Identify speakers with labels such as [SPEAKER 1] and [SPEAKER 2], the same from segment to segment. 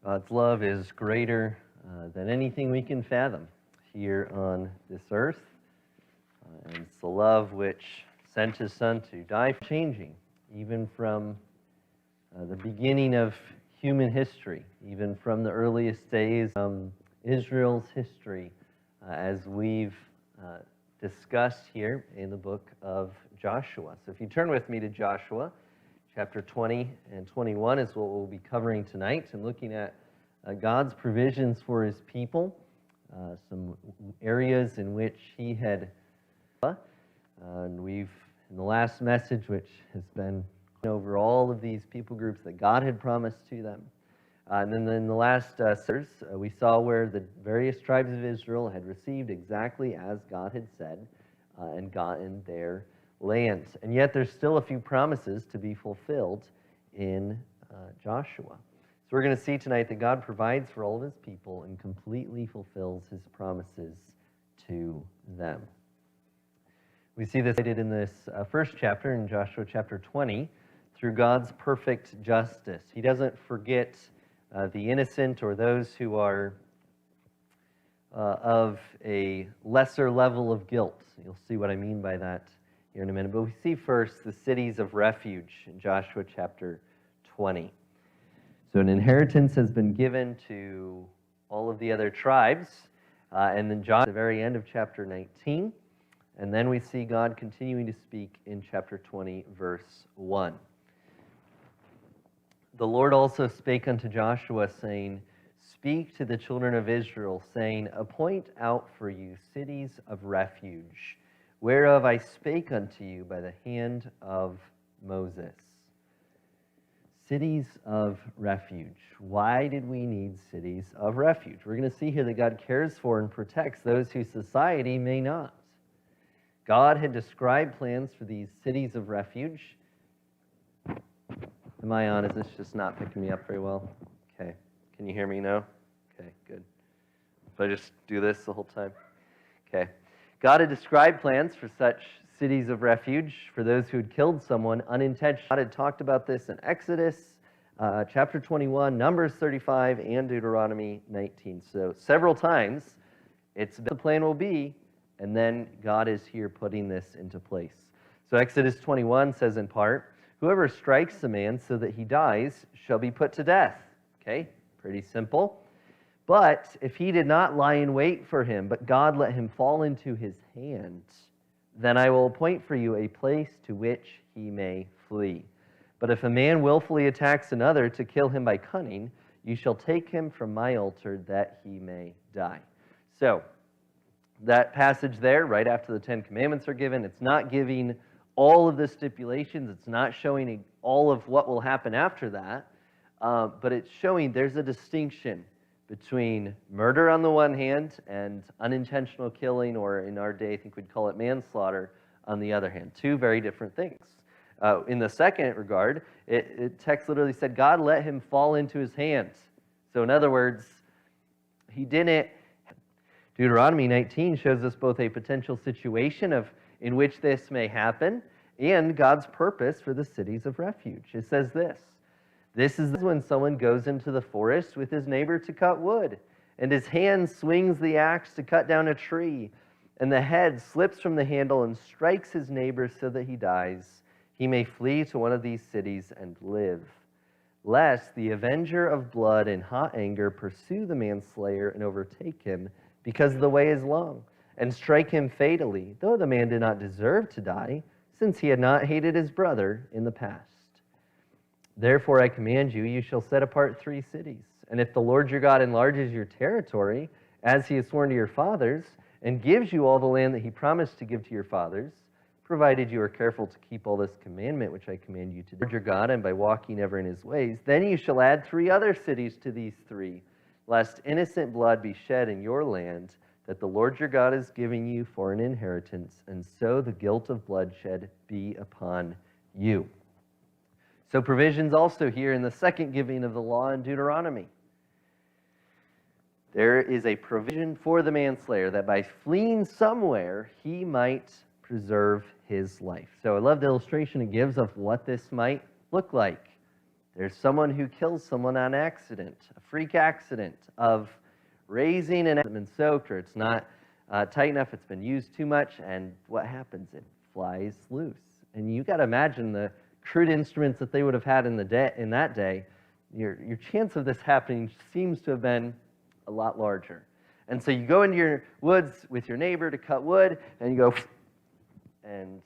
[SPEAKER 1] God's love is greater than anything we can fathom here on this earth. And it's the love which sent His Son to die, changing, even from the beginning of human history, even from the earliest days of Israel's history, as we've discussed here in the book of Joshua. So if you turn with me to Joshua, chapter 20 and 21 is what we'll be covering tonight, and looking at God's provisions for His people, some areas in which He had, and we've, in the last message, which has been over all of these people groups that God had promised to them. And then in the last series, we saw where the various tribes of Israel had received exactly as God had said and gotten their lands. And yet there's still a few promises to be fulfilled in Joshua. So we're going to see tonight that God provides for all of His people and completely fulfills His promises to them. We see this stated in this first chapter, in Joshua chapter 20, through God's perfect justice. He doesn't forget the innocent or those who are of a lesser level of guilt. You'll see what I mean by that here in a minute. But we see first the cities of refuge in Joshua chapter 20. So an inheritance has been given to all of the other tribes. And then Joshua at the very end of chapter 19. And then we see God continuing to speak in chapter 20, verse 1. The Lord also spake unto Joshua, saying, Speak to the children of Israel, saying, Appoint out for you cities of refuge, whereof I spake unto you by the hand of Moses. Cities of refuge. Why did we need cities of refuge? We're going to see here that God cares for and protects those whose society may not. God had described plans for these cities of refuge. Am I on? Is this just not picking me up very well? Okay. Can you hear me now? Okay, good. If I just do this the whole time? Okay. God had described plans for such cities of refuge for those who had killed someone unintentionally. God had talked about this in Exodus chapter 21, Numbers 35, and Deuteronomy 19. So several times the plan will be, and then God is here putting this into place. So Exodus 21 says in part, Whoever strikes a man so that he dies shall be put to death. Okay, pretty simple. But if he did not lie in wait for him, but God let him fall into his hand, then I will appoint for you a place to which he may flee. But if a man willfully attacks another to kill him by cunning, you shall take him from my altar that he may die. So, that passage there, right after the Ten Commandments are given, it's not giving all of the stipulations. It's not showing all of what will happen after that, but it's showing there's a distinction between murder on the one hand and unintentional killing, or in our day, I think we'd call it manslaughter, on the other hand. Two very different things. In the second regard, text literally said, God let him fall into his hands. So in other words, he didn't. Deuteronomy 19 shows us both a potential situation in which this may happen, and God's purpose for the cities of refuge. It says this is when someone goes into the forest with his neighbor to cut wood, and his hand swings the axe to cut down a tree, and the head slips from the handle and strikes his neighbor so that he dies. He may flee to one of these cities and live, lest the avenger of blood in hot anger pursue the manslayer and overtake him, because the way is long, and strike him fatally, though the man did not deserve to die, since he had not hated his brother in the past. Therefore I command you, you shall set apart 3 cities. And if the Lord your God enlarges your territory, as He has sworn to your fathers, and gives you all the land that He promised to give to your fathers, provided you are careful to keep all this commandment which I command you to do, your God, and by walking ever in His ways, then you shall add 3 other cities to these 3, lest innocent blood be shed in your land, that the Lord your God is giving you for an inheritance, and so the guilt of bloodshed be upon you. So provisions also here in the second giving of the law in Deuteronomy. There is a provision for the manslayer that by fleeing somewhere, he might preserve his life. So I love the illustration it gives of what this might look like. There's someone who kills someone on accident, a freak accident of raising an been soaked, or it's not tight enough, it's been used too much, and what happens? It flies loose. And you got to imagine the crude instruments that they would have had in that day. Your chance of this happening seems to have been a lot larger. And so you go into your woods with your neighbor to cut wood, and you go, and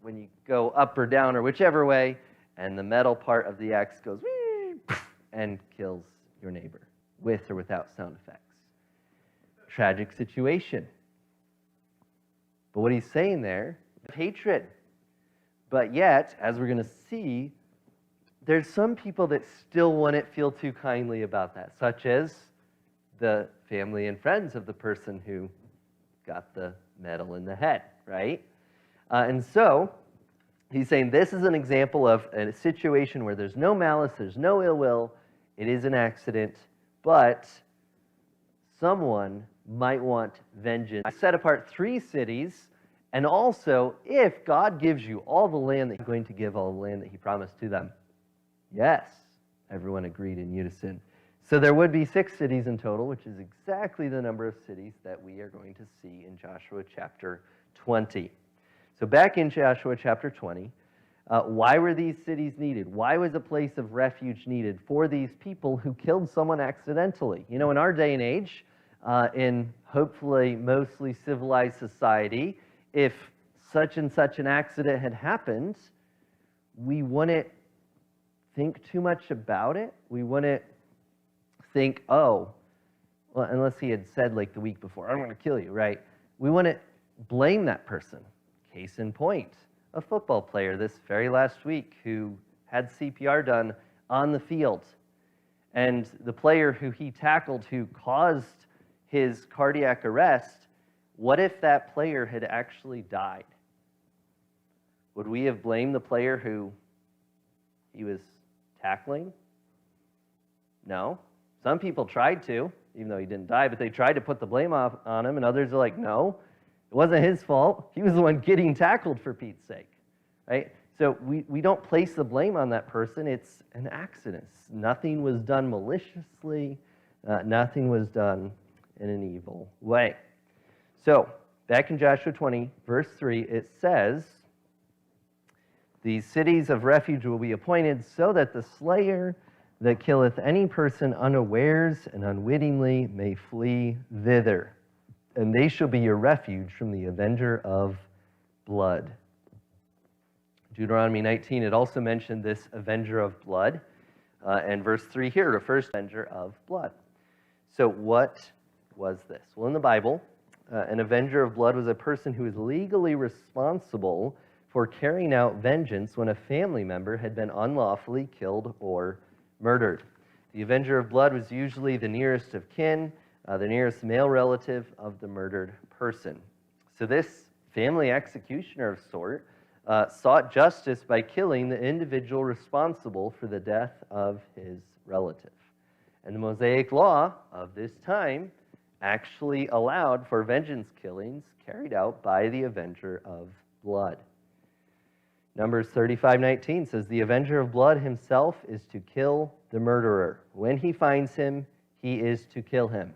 [SPEAKER 1] when you go up or down or whichever way, and the metal part of the axe goes and kills your neighbor with or without sound effects. Tragic situation. But what he's saying there, hatred. But yet, as we're going to see, there's some people that still wouldn't feel too kindly about that, such as the family and friends of the person who got the metal in the head, right? And so, he's saying this is an example of a situation where there's no malice, there's no ill will, it is an accident, but someone might want vengeance. I set apart 3 cities, and also, if God gives you all the land that he's going to give all the land that he promised to them. Yes, everyone agreed in unison. So there would be 6 cities in total, which is exactly the number of cities that we are going to see in Joshua chapter 20. So back in Joshua chapter 20, why were these cities needed? Why was a place of refuge needed for these people who killed someone accidentally? You know, in our day and age, in hopefully mostly civilized society, if such and such an accident had happened, we wouldn't think too much about it. We wouldn't think, oh, well, unless he had said like the week before, I'm going to kill you, right? We wouldn't blame that person. Case in point, a football player this very last week who had CPR done on the field. And the player who he tackled who caused his cardiac arrest, what if that player had actually died? Would we have blamed the player who he was tackling? No. Some people tried to, even though he didn't die, but they tried to put the blame off on him, and others are like, no, it wasn't his fault. He was the one getting tackled, for Pete's sake, right? So we don't place the blame on that person. It's an accident. Nothing was done maliciously. Nothing was done in an evil way. So back in Joshua 20, verse 3, it says, these cities of refuge will be appointed so that the slayer that killeth any person unawares and unwittingly may flee thither. And they shall be your refuge from the avenger of blood. Deuteronomy 19, it also mentioned this avenger of blood. And verse 3 here refers to avenger of blood. So what was this? Well, in the Bible, an avenger of blood was a person who was legally responsible for carrying out vengeance when a family member had been unlawfully killed or murdered. The avenger of blood was usually the nearest of kin, the nearest male relative of the murdered person. So this family executioner of sort sought justice by killing the individual responsible for the death of his relative. And the Mosaic law of this time actually allowed for vengeance killings carried out by the avenger of blood. Numbers 35:19 says, the avenger of blood himself is to kill the murderer. When he finds him, he is to kill him.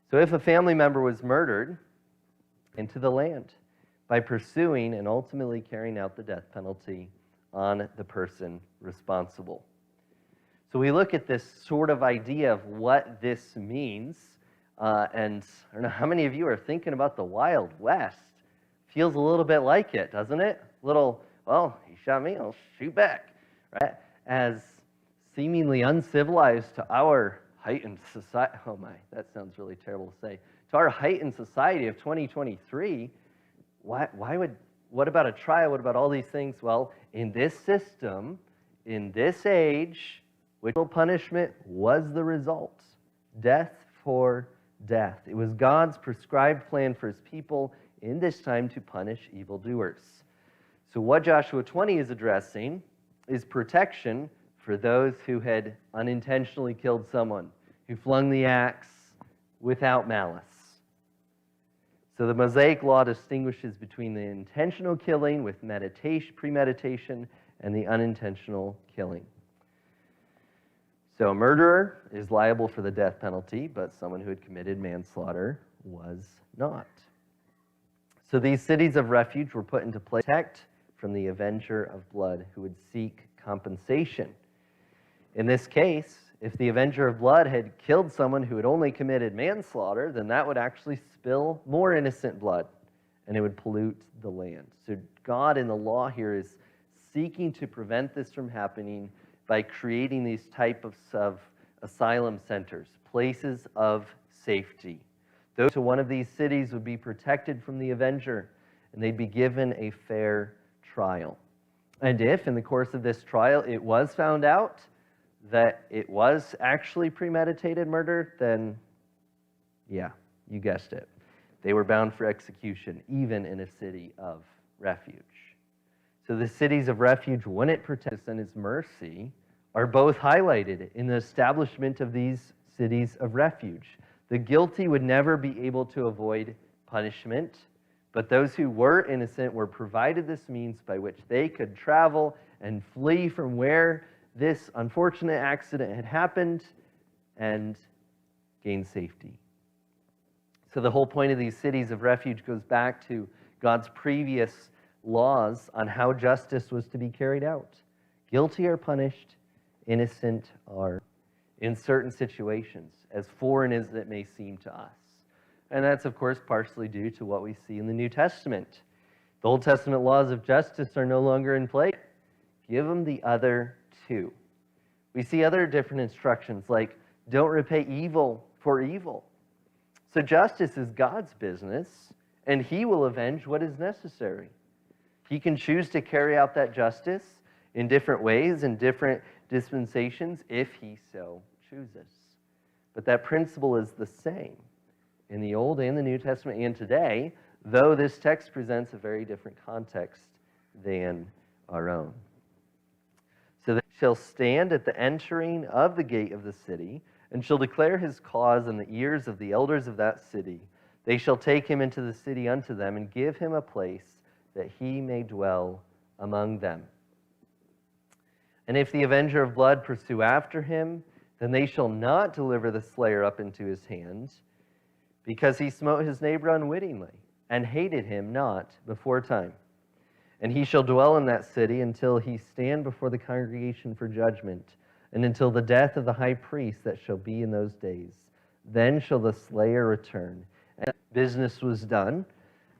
[SPEAKER 1] So if a family member was murdered into the land by pursuing and ultimately carrying out the death penalty on the person responsible. So we look at this sort of idea of what this means, and I don't know how many of you are thinking about the Wild West. Feels a little bit like it, doesn't it? Little, well, he shot me, I'll shoot back, right? As seemingly uncivilized to our heightened society, oh my, that sounds really terrible to say, to our heightened society of 2023, what about a trial? What about all these things? Well, in this system, in this age, which punishment was the result. Death for death. It was God's prescribed plan for his people in this time to punish evildoers. So what Joshua 20 is addressing is protection for those who had unintentionally killed someone, who flung the axe without malice. So the Mosaic law distinguishes between the intentional killing with meditation, premeditation, and the unintentional killing. So a murderer is liable for the death penalty, but someone who had committed manslaughter was not. So these cities of refuge were put into place to protect from the avenger of blood who would seek compensation. In this case, if the avenger of blood had killed someone who had only committed manslaughter, then that would actually spill more innocent blood, and it would pollute the land. So God in the law here is seeking to prevent this from happening by creating these types of asylum centers, places of safety. Those to one of these cities would be protected from the avenger, and they'd be given a fair trial. And if, in the course of this trial, it was found out that it was actually premeditated murder, then, yeah, you guessed it. They were bound for execution, even in a city of refuge. So the cities of refuge, when it protects and His mercy, are both highlighted in the establishment of these cities of refuge. The guilty would never be able to avoid punishment, but those who were innocent were provided this means by which they could travel and flee from where this unfortunate accident had happened and gain safety. So the whole point of these cities of refuge goes back to God's previous laws on how justice was to be carried out. Guilty are punished, innocent are, in certain situations, as foreign as it may seem to us. And that's, of course, partially due to what we see in the New Testament. The Old Testament laws of justice are no longer in place. Give them the other two. We see other different instructions, like don't repay evil for evil. So justice is God's business, and He will avenge what is necessary. He can choose to carry out that justice in different ways, in different dispensations, if He so chooses. But that principle is the same in the Old and the New Testament and today, though this text presents a very different context than our own. So they shall stand at the entering of the gate of the city, and shall declare his cause in the ears of the elders of that city. They shall take him into the city unto them, and give him a place that he may dwell among them. And if the avenger of blood pursue after him, then they shall not deliver the slayer up into his hand, because he smote his neighbor unwittingly, and hated him not beforetime. And he shall dwell in that city until he stand before the congregation for judgment, and until the death of the high priest that shall be in those days. Then shall the slayer return, and business was done,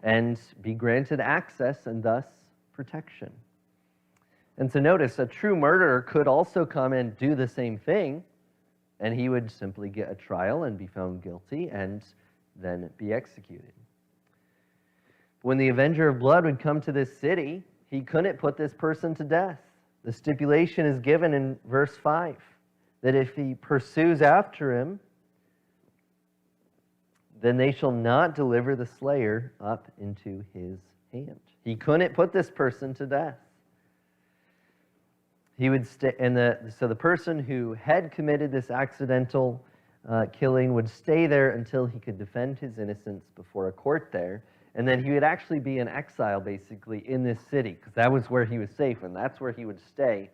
[SPEAKER 1] and be granted access, and thus protection. And so notice, a true murderer could also come and do the same thing, and he would simply get a trial and be found guilty, and then be executed. When the avenger of blood would come to this city, he couldn't put this person to death. The stipulation is given in verse 5, that if he pursues after him, then they shall not deliver the slayer up into his hand. He couldn't put this person to death. He would stay, so the person who had committed this accidental killing would stay there until he could defend his innocence before a court there. And then he would actually be in exile, basically, in this city, because that was where he was safe, and that's where he would stay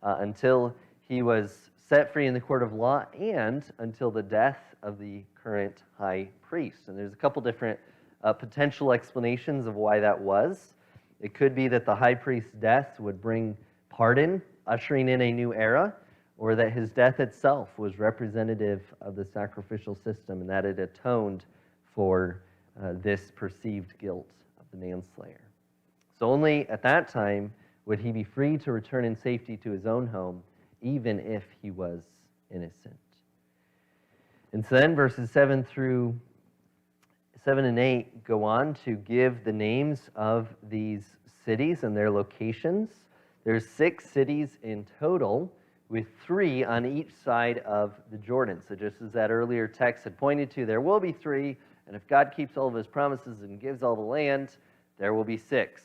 [SPEAKER 1] until he was set free in the court of law and until the death of the current high priest. And there's a couple different potential explanations of why that was. It could be that the high priest's death would bring pardon, ushering in a new era, or that his death itself was representative of the sacrificial system and that it atoned for this perceived guilt of the manslayer. So only at that time would he be free to return in safety to his own home, even if he was innocent. And so then verses 7 and 8 go on to give the names of these cities and their locations. There's 6 cities in total, with 3 on each side of the Jordan. So just as that earlier text had pointed to, there will be 3, and if God keeps all of His promises and gives all the land, there will be 6.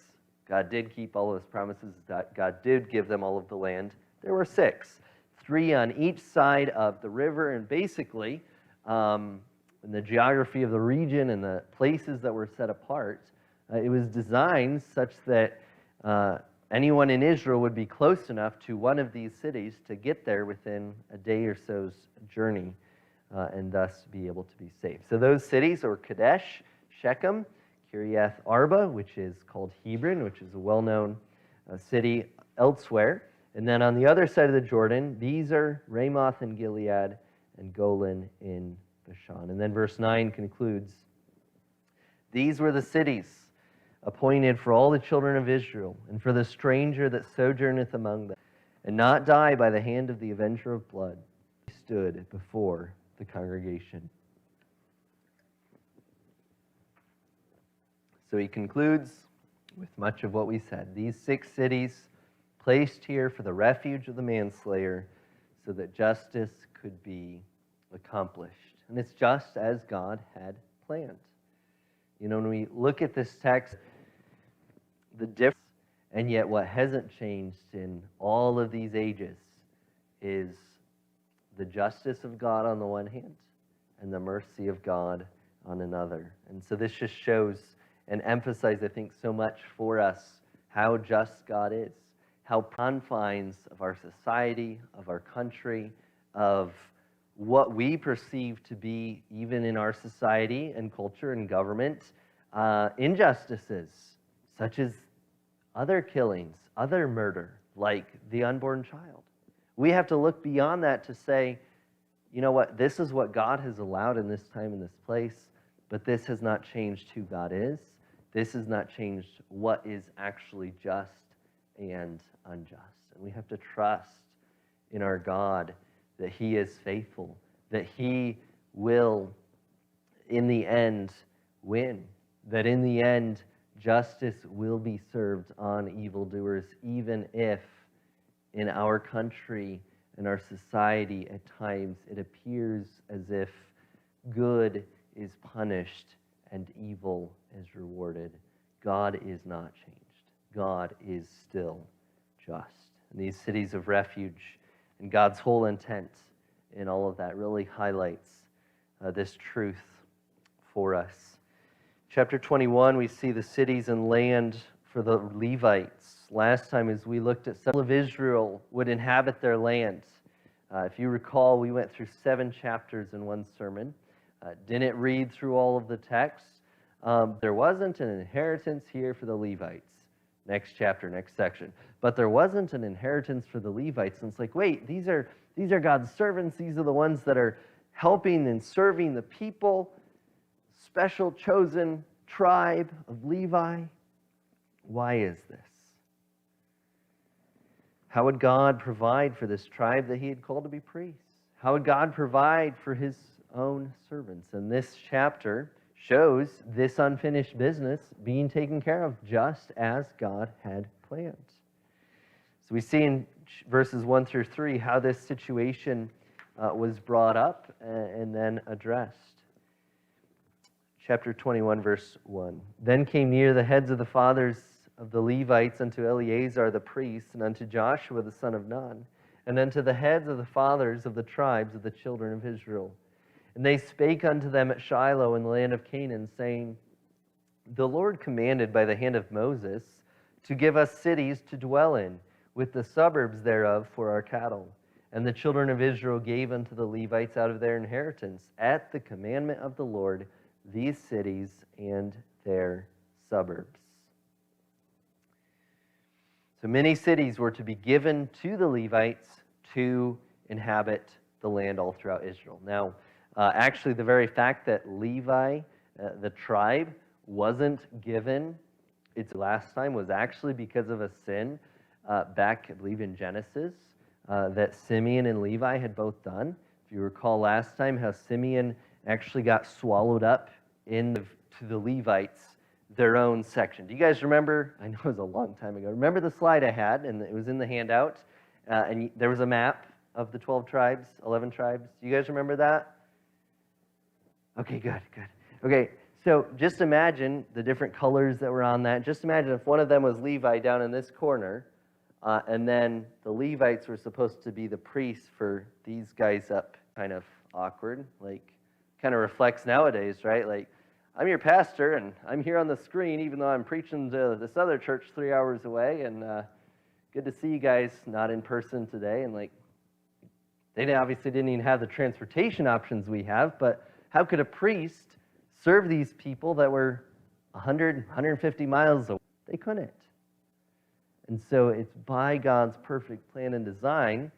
[SPEAKER 1] God did keep all of His promises. God did give them all of the land. There were 6. 3 on each side of the river, and basically, in the geography of the region and the places that were set apart, it was designed such that anyone in Israel would be close enough to one of these cities to get there within a day or so's journey and thus be able to be saved. So those cities are Kadesh, Shechem, Kiriath Arba, which is called Hebron, which is a well-known city elsewhere. And then on the other side of the Jordan, these are Ramoth in Gilead and Golan in Bashan. And then verse 9 concludes, these were the cities appointed for all the children of Israel, and for the stranger that sojourneth among them, and not die by the hand of the avenger of blood. He stood before the congregation. So he concludes with much of what we said. These 6 cities placed here for the refuge of the manslayer so that justice could be accomplished. And it's just as God had planned. You know, when we look at this text, the difference, and yet what hasn't changed in all of these ages is the justice of God on the one hand and the mercy of God on another. And so this just shows and emphasizes, I think, so much for us how just God is, how confines of our society, of our country, of what we perceive to be, even in our society and culture and government, injustices, such as other killings, other murder, like the unborn child. We have to look beyond that to say, you know what, this is what God has allowed in this time, in this place, but this has not changed who God is. This has not changed what is actually just and unjust. And we have to trust in our God that He is faithful, that He will, in the end, win, that in the end, justice will be served on evildoers, even if in our country and our society at times it appears as if good is punished and evil is rewarded. God is not changed. God is still just. And these cities of refuge and God's whole intent in all of that really highlights this truth for us. Chapter 21, we see the cities and land for the Levites. Last time, as we looked at some of Israel would inhabit their land. If you recall, we went through 7 chapters in one sermon. Didn't read through all of the text. There wasn't an inheritance here for the Levites. Next chapter, next section. But there wasn't an inheritance for the Levites. And it's like, wait, these are God's servants. These are the ones that are helping and serving the people. Special chosen tribe of Levi. Why is this? How would God provide for this tribe that He had called to be priests? How would God provide for His own servants? And this chapter shows this unfinished business being taken care of just as God had planned. So we see in verses 1 through 3 how this situation was brought up and then addressed. Chapter 21, verse 1. Then came near the heads of the fathers of the Levites unto Eleazar the priest, and unto Joshua the son of Nun, and unto the heads of the fathers of the tribes of the children of Israel. And they spake unto them at Shiloh in the land of Canaan, saying, The Lord commanded by the hand of Moses to give us cities to dwell in, with the suburbs thereof for our cattle. And the children of Israel gave unto the Levites out of their inheritance, at the commandment of the Lord, these cities and their suburbs. So many cities were to be given to the Levites to inhabit the land all throughout Israel. Now, actually, the very fact that Levi, the tribe, wasn't given its last time was actually because of a sin back, I believe, in Genesis that Simeon and Levi had both done. If you recall last time how Simeon actually got swallowed up to the Levites, their own section. Do you guys remember? I know it was a long time ago. Remember the slide I had, and it was in the handout, and there was a map of the 12 tribes, 11 tribes. Do you guys remember that? Okay, good. Okay, so just imagine the different colors that were on that. Just imagine if one of them was Levi down in this corner, and then the Levites were supposed to be the priests for these guys up. Kind of awkward, like kind of reflects nowadays, right? Like, I'm your pastor, and I'm here on the screen, even though I'm preaching to this other church 3 hours away, and good to see you guys not in person today. And like, they obviously didn't even have the transportation options we have, but how could a priest serve these people that were 100, 150 miles away? They couldn't. And so it's by God's perfect plan and design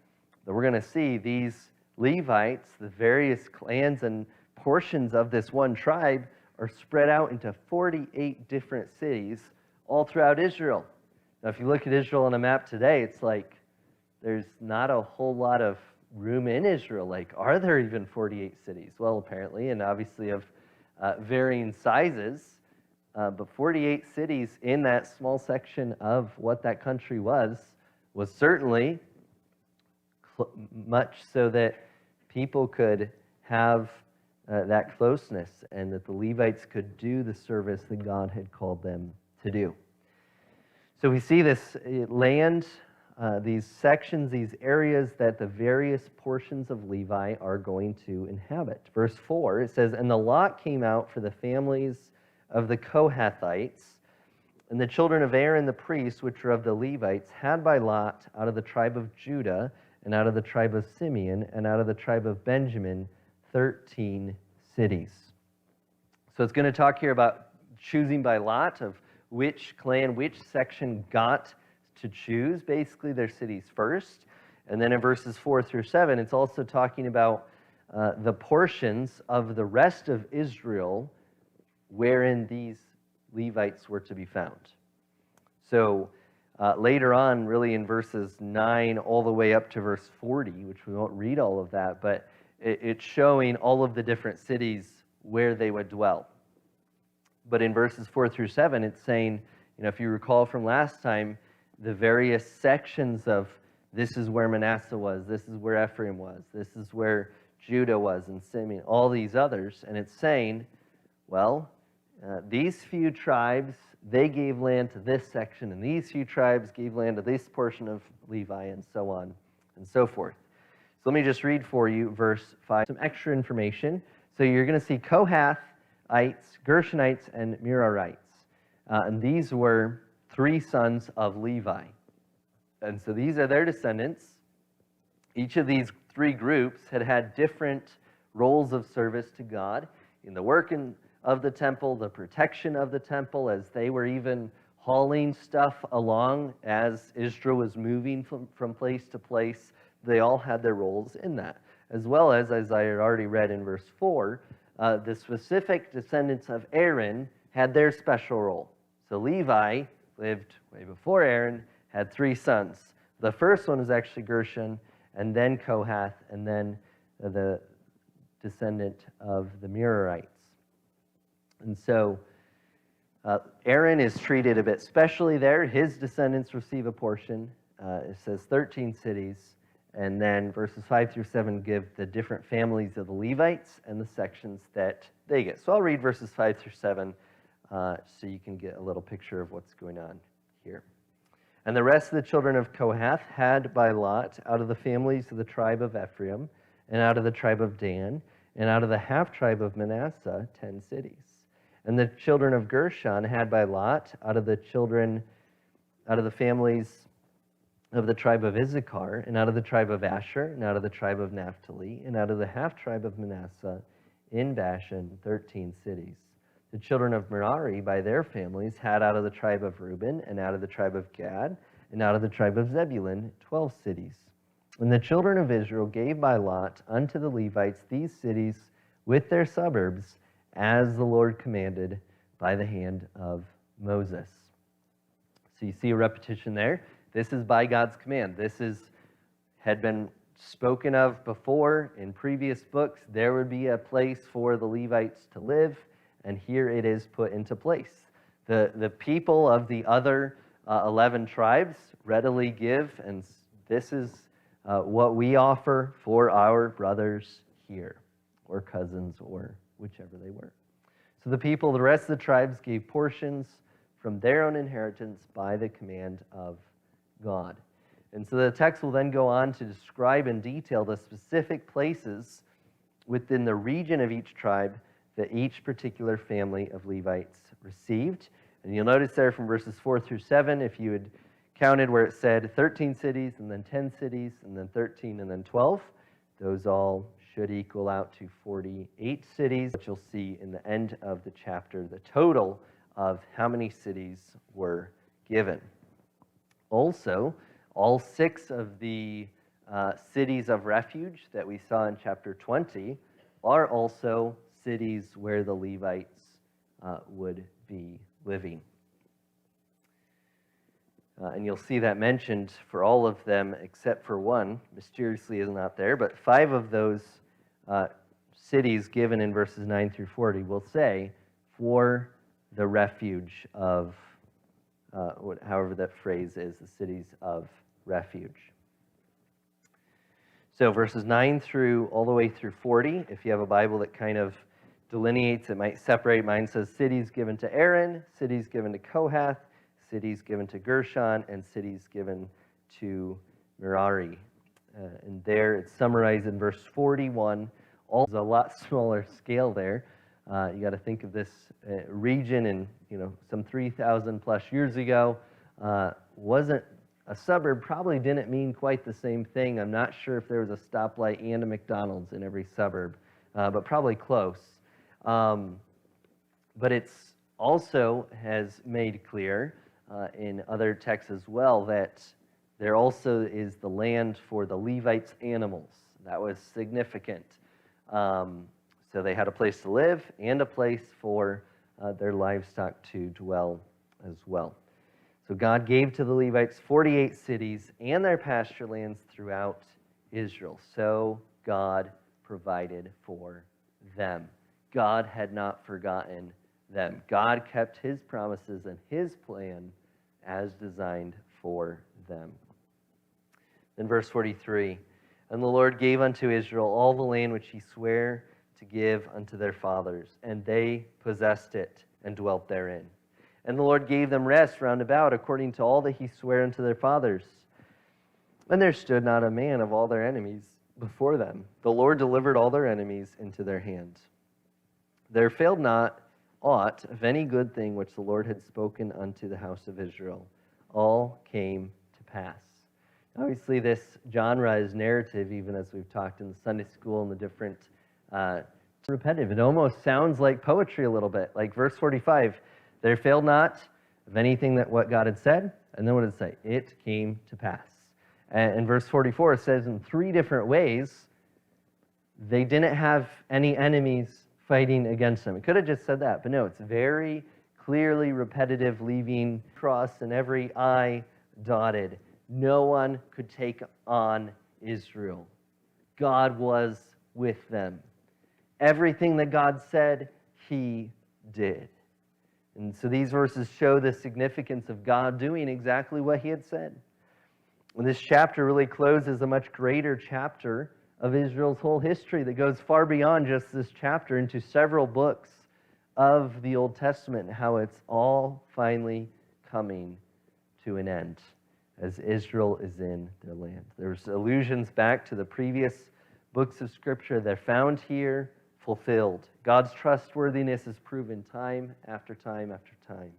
[SPEAKER 1] that we're going to see these Levites, the various clans and portions of this one tribe, are spread out into 48 different cities all throughout Israel. Now, if you look at Israel on a map today, it's like there's not a whole lot of room in Israel. Like, are there even 48 cities? Well, apparently, and obviously of varying sizes. But 48 cities in that small section of what that country was certainly much so that people could have that closeness and that the Levites could do the service that God had called them to do. So we see this land, these sections, these areas that the various portions of Levi are going to inhabit. Verse 4, it says, "And the lot came out for the families of the Kohathites, and the children of Aaron the priest, which are of the Levites, had by lot out of the tribe of Judah, and out of the tribe of Simeon, and out of the tribe of Benjamin, 13 cities." So it's going to talk here about choosing by lot of which clan, which section got to choose basically their cities first. And then in verses 4 through 7, it's also talking about the portions of the rest of Israel wherein these Levites were to be found. So later on, really in verses 9 all the way up to verse 40, which we won't read all of that, but it's showing all of the different cities where they would dwell. But in verses 4 through 7, it's saying, if you recall from last time, the various sections of this is where Manasseh was, this is where Ephraim was, this is where Judah was, and Simeon, all these others. And it's saying, well, these few tribes, they gave land to this section, and these few tribes gave land to this portion of Levi, and so on and so forth. So let me just read for you verse 5, some extra information. So you're going to see Kohathites, Gershonites, and Merarites. And these were 3 sons of Levi. And so these are their descendants. Each of these 3 groups had had different roles of service to God in the work of the temple, the protection of the temple, as they were even hauling stuff along as Israel was moving from place to place. They all had their roles in that. As well as I had already read in verse 4, the specific descendants of Aaron had their special role. So Levi lived way before Aaron, had 3 sons. The first one was actually Gershon, and then Kohath, and then the descendant of the Merarites. And so Aaron is treated a bit specially there. His descendants receive a portion. It says 13 cities. And then verses 5 through 7 give the different families of the Levites and the sections that they get. So I'll read verses 5 through 7 so you can get a little picture of what's going on here. "And the rest of the children of Kohath had by lot out of the families of the tribe of Ephraim, and out of the tribe of Dan, and out of the half-tribe of Manasseh, 10 cities. And the children of Gershon had by lot out of the families of the tribe of Issachar, and out of the tribe of Asher, and out of the tribe of Naphtali, and out of the half-tribe of Manasseh, in Bashan, 13 cities. The children of Merari, by their families, had out of the tribe of Reuben, and out of the tribe of Gad, and out of the tribe of Zebulun, 12 cities. And the children of Israel gave by lot unto the Levites these cities with their suburbs, as the Lord commanded by the hand of Moses." So you see a repetition there. This is by God's command. This had been spoken of before in previous books. There would be a place for the Levites to live, and here it is put into place. The people of the other 11 tribes readily give, and this is what we offer for our brothers here, or cousins, or whichever they were. So the people, the rest of the tribes, gave portions from their own inheritance by the command of God. And so the text will then go on to describe in detail the specific places within the region of each tribe that each particular family of Levites received. And you'll notice there from verses 4 through 7, if you would counted where it said 13 cities, and then 10 cities, and then 13, and then 12. Those all should equal out to 48 cities, which you'll see in the end of the chapter, the total of how many cities were given. Also, all 6 of the cities of refuge that we saw in chapter 20 are also cities where the Levites would be living. And you'll see that mentioned for all of them except for one, mysteriously is not there, but 5 of those cities given in verses 9 through 40 will say, for the refuge of, however that phrase is, the cities of refuge. So verses 9 through all the way through 40, if you have a Bible that kind of delineates, it might separate. Mine says cities given to Aaron, cities given to Kohath, cities given to Gershon, and cities given to Merari. And there it's summarized in verse 41. All is a lot smaller scale there. You got to think of this region in some 3,000 plus years ago. Wasn't a suburb, probably didn't mean quite the same thing. I'm not sure if there was a stoplight and a McDonald's in every suburb, but probably close. But it's also has made clear in other texts as well that there also is the land for the Levites' animals. That was significant. So they had a place to live and a place for their livestock to dwell as well. So God gave to the Levites 48 cities and their pasture lands throughout Israel. So God provided for them. God had not forgotten them. God kept his promises and his plan as designed for them. Then verse 43, and the Lord gave unto Israel all the land which he sware to give unto their fathers, and they possessed it and dwelt therein. And the Lord gave them rest round about, according to all that he sware unto their fathers. And there stood not a man of all their enemies before them. The Lord delivered all their enemies into their hand. There failed not aught of any good thing which the Lord had spoken unto the house of Israel. All came to pass. Obviously, this genre is narrative, even as we've talked in the Sunday school and the different repetitive. It almost sounds like poetry a little bit, like verse 45. There failed not of anything that what God had said. And then what did it say? It came to pass. And verse 44 says in 3 different ways, they didn't have any enemies fighting against them. It could have just said that, but no, it's very clearly repetitive, leaving cross and every I dotted. No one could take on Israel. God was with them. Everything that God said, he did. And so these verses show the significance of God doing exactly what he had said. And this chapter really closes a much greater chapter of Israel's whole history that goes far beyond just this chapter into several books of the Old Testament, and how it's all finally coming to an end as Israel is in their land. There's allusions back to the previous books of Scripture. They're found here, fulfilled. God's trustworthiness is proven time after time after time.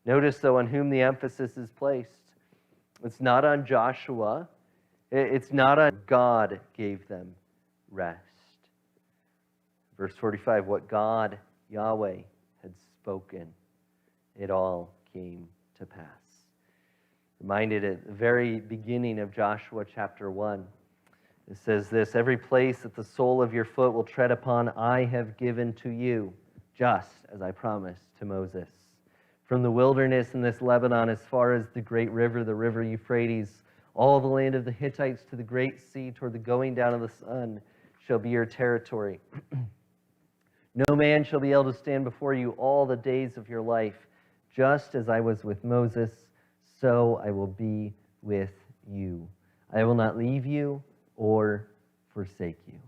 [SPEAKER 1] Notice, though, on whom the emphasis is placed. It's not on Joshua. It's not on God gave them rest. Verse 45, what God, Yahweh, had spoken, it all came to pass. Reminded at the very beginning of Joshua chapter 1, it says this, every place that the sole of your foot will tread upon, I have given to you, just as I promised to Moses. From the wilderness in this Lebanon as far as the great river, the river Euphrates, all the land of the Hittites to the great sea toward the going down of the sun shall be your territory. No man shall be able to stand before you all the days of your life. Just as I was with Moses, so I will be with you. I will not leave you or forsake you.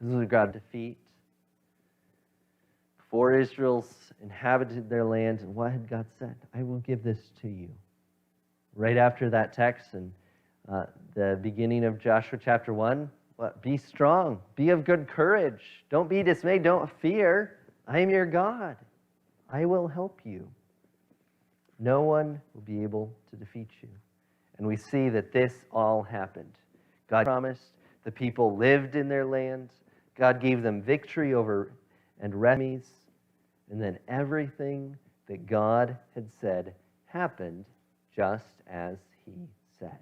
[SPEAKER 1] This is God's defeat. Before Israel's inhabited their land, and what had God said? I will give this to you. Right after that text and the beginning of Joshua chapter 1, be strong, be of good courage. Don't be dismayed, don't fear. I am your God. I will help you. No one will be able to defeat you. And we see that this all happened. God promised, the people lived in their land, God gave them victory over and enemies, and then everything that God had said happened just as he said.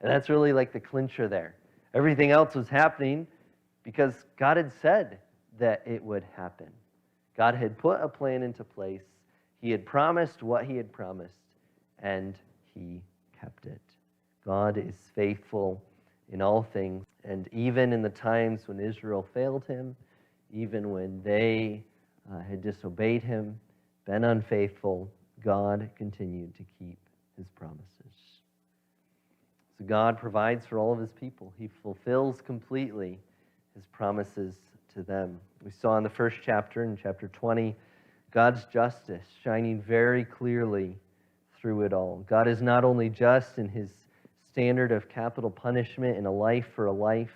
[SPEAKER 1] And that's really like the clincher there. Everything else was happening because God had said that it would happen. God had put a plan into place. He had promised what he had promised, and he kept it. God is faithful in all things, and even in the times when Israel failed him, even when they had disobeyed him, been unfaithful, God continued to keep his promises. So God provides for all of his people. He fulfills completely his promises to them. We saw in the first chapter, in chapter 20, God's justice shining very clearly through it all. God is not only just in his standard of capital punishment in a life for a life,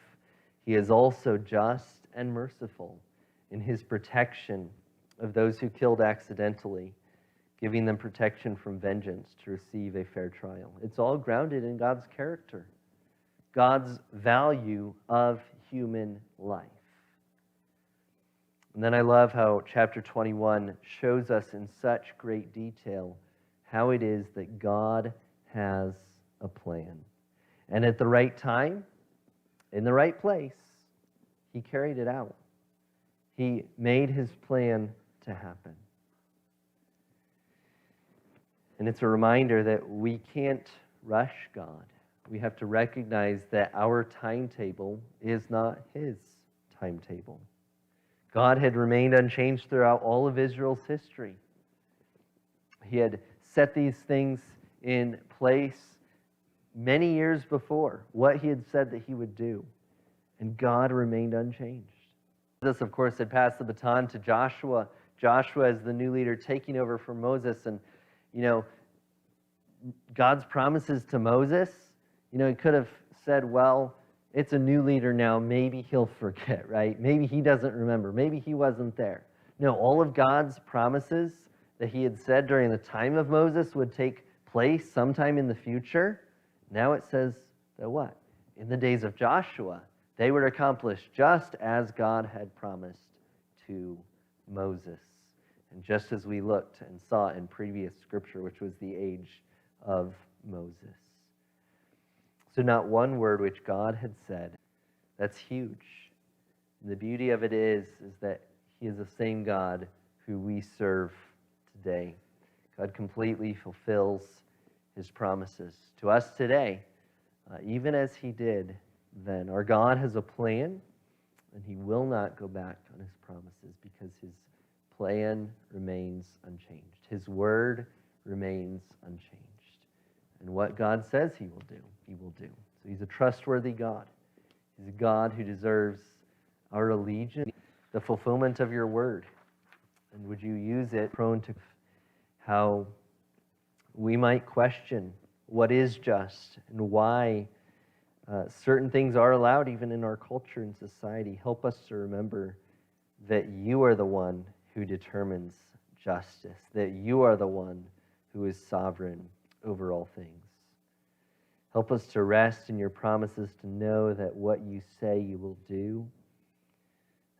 [SPEAKER 1] he is also just and merciful in his protection of those who killed accidentally, giving them protection from vengeance to receive a fair trial. It's all grounded in God's character, God's value of human life. And then I love how chapter 21 shows us in such great detail how it is that God has a plan. And at the right time, in the right place, he carried it out. He made his plan to happen. And it's a reminder that we can't rush God. We have to recognize that our timetable is not his timetable. God had remained unchanged throughout all of Israel's history. He had set these things in place many years before, what he had said that he would do. And God remained unchanged. This, of course, had passed the baton to Joshua. Joshua as the new leader taking over from Moses. And, God's promises to Moses, he could have said, well, it's a new leader now. Maybe he'll forget, right? Maybe he doesn't remember. Maybe he wasn't there. No, all of God's promises that he had said during the time of Moses would take place sometime in the future. Now it says that what? In the days of Joshua, they would accomplish just as God had promised to Moses. And just as we looked and saw in previous scripture, which was the age of Moses. So not one word which God had said. That's huge. And the beauty of it is that he is the same God who we serve today. God completely fulfills his promises to us today, even as he did then. Our God has a plan, and he will not go back on his promises because his plan remains unchanged. His word remains unchanged. And what God says he will do, he will do. So he's a trustworthy God. He's a God who deserves our allegiance, the fulfillment of your word. And would you use it prone to how we might question what is just and why certain things are allowed even in our culture and society. Help us to remember that you are the one who determines justice, that you are the one who is sovereign over all things. Help us to rest in your promises, to know that what you say you will do.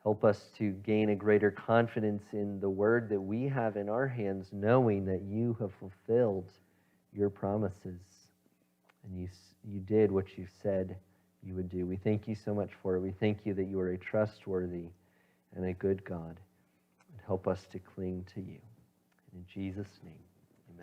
[SPEAKER 1] Help us to gain a greater confidence in the word that we have in our hands, knowing that you have fulfilled your promises and you did what you said you would do. We thank you so much for it. We thank you that you are a trustworthy and a good God. And help us to cling to you. In Jesus' name.